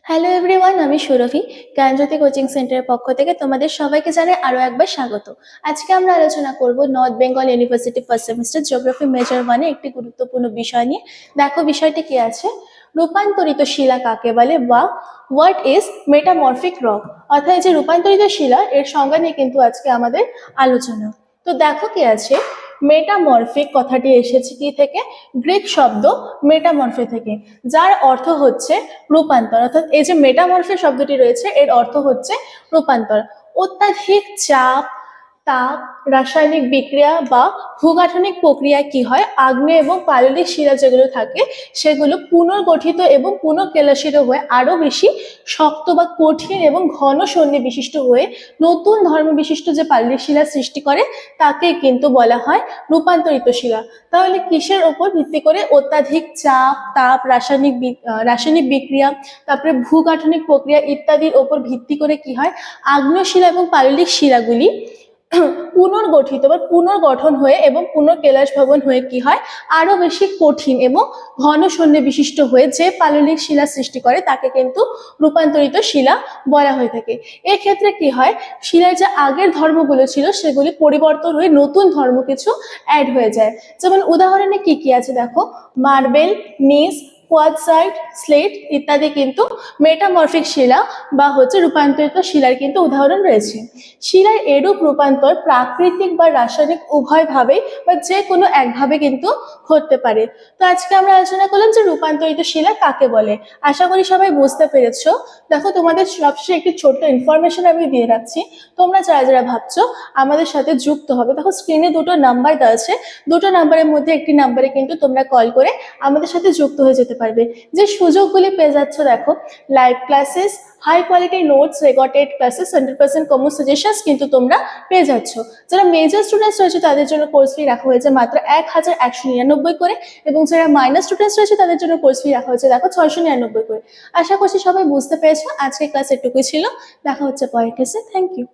Hello everyone, আমি সুরভি। জ্ঞানজ্যোতি coaching সেন্টারের পক্ষ থেকে তোমাদের সবাইকে জানাই আরও একবার স্বাগত। আজকে আমরা আলোচনা করব North Bengal university first semester geography major 1-এ একটি গুরুত্বপূর্ণ বিষয় নিয়ে। দেখো বিষয়টি কি আছে, রূপান্তরিত শিলা কাকে বলে বা হোয়াট ইজ মেটামরফিক রক, অর্থাৎ যে রূপান্তরিত শিলা এর সংজ্ঞা নিয়ে কিন্তু আজকে আমাদের আলোচনা। তো দেখো কি আছে, মেটামরফিক কথাটি এসেছে কি থেকে, গ্রিক শব্দ মেটামরফে থেকে, যার অর্থ হচ্ছে রূপান্তর। অর্থাৎ এই যে মেটামরফে শব্দটি রয়েছে এর অর্থ হচ্ছে রূপান্তর। অত্যাধিক চাপ, তাপ, রাসায়নিক বিক্রিয়া বা ভূগাঠনিক প্রক্রিয়ায় কি হয়, আগ্নেয় এবং পাললিক শিলা যেগুলো থাকে সেগুলো পুনর্গঠিত এবং পুনঃকেলাসিত হয়ে আরো বেশি শক্ত বা কঠিন এবং ঘন সন্ধি বিশিষ্ট হয়ে নতুন ধর্ম বিশিষ্ট যে পাললিক শিলা সৃষ্টি করে তাকে কিন্তু বলা হয় রূপান্তরিত শিলা। তাহলে কিসের ওপর ভিত্তি করে? অত্যাধিক চাপ, তাপ, রাসায়নিক বিক্রিয়া, তারপরে ভূগাঠনিক প্রক্রিয়া ইত্যাদির ওপর ভিত্তি করে কি হয়, আগ্নেয় শিলা এবং পাললিক শিলাগুলি পুনর্গঠিত বা পুনর্গঠন হয়ে এবং পুনর্কেলাস ভবন হয়ে কি হয়, আরো বেশি কঠিন এবং ঘন সন্ধি বিশিষ্ট হয়ে যে পাললিক শিলা সৃষ্টি করে তাকে কিন্তু রূপান্তরিত শিলা বলা হয়ে থাকে। এক্ষেত্রে কি হয়, শিলার যে আগের ধর্মগুলো ছিল সেগুলি পরিবর্তন হয়ে নতুন ধর্ম কিছু অ্যাড হয়ে যায়। যেমন উদাহরণে কি কি আছে দেখো, মার্বেল, নিস, কোয়ার্টজাইট, স্লেট ইত্যাদি কিন্তু মেটামরফিক শিলা বা রূপান্তরিত শিলার কিন্তু উদাহরণ রয়েছে। শিলার এরূপ রূপান্তর প্রাকৃতিক বা রাসায়নিক উভয়ভাবেই বা যে কোনো একভাবে কিন্তু ঘটতে পারে। তো আজকে আমরা আলোচনা করলাম যে রূপান্তরিত শিলা কাকে বলে। আশা করি সবাই বুঝতে পেরেছো। দেখো তোমাদের সবচেয়ে একটি ছোট্ট ইনফরমেশন আমি দিয়ে রাখছি, তোমরা যারা যারা ভাবছো আমাদের সাথে যুক্ত হবে, দেখো স্ক্রিনে দুটো নাম্বার দেওয়া আছে, দুটো নাম্বারের মধ্যে একটি নাম্বারে কিন্তু তোমরা কল করে আমাদের সাথে যুক্ত হয়ে যেতে পারবে। যে সুযোগগুলি পেয়ে যাচ্ছ দেখো, live classes, high quality notes, recorded classes, 100% common suggestions কিন্তু তোমরা পেয়ে যাচ্ছ। যারা মেজর স্টুডেন্টস রয়েছে তাদের জন্য কোর্স ফি রাখা হয়েছে মাত্র 1199 করে, এবং যারা মাইনর স্টুডেন্টস রয়েছে তাদের জন্য কোর্স ফি রাখা হয়েছে দেখো 699 করে। আশা করছি সবাই বুঝতে পেরেছো। আজকে ক্লাস এটুকুই ছিল, দেখা হচ্ছে পরের ক্লাসে। Thank you.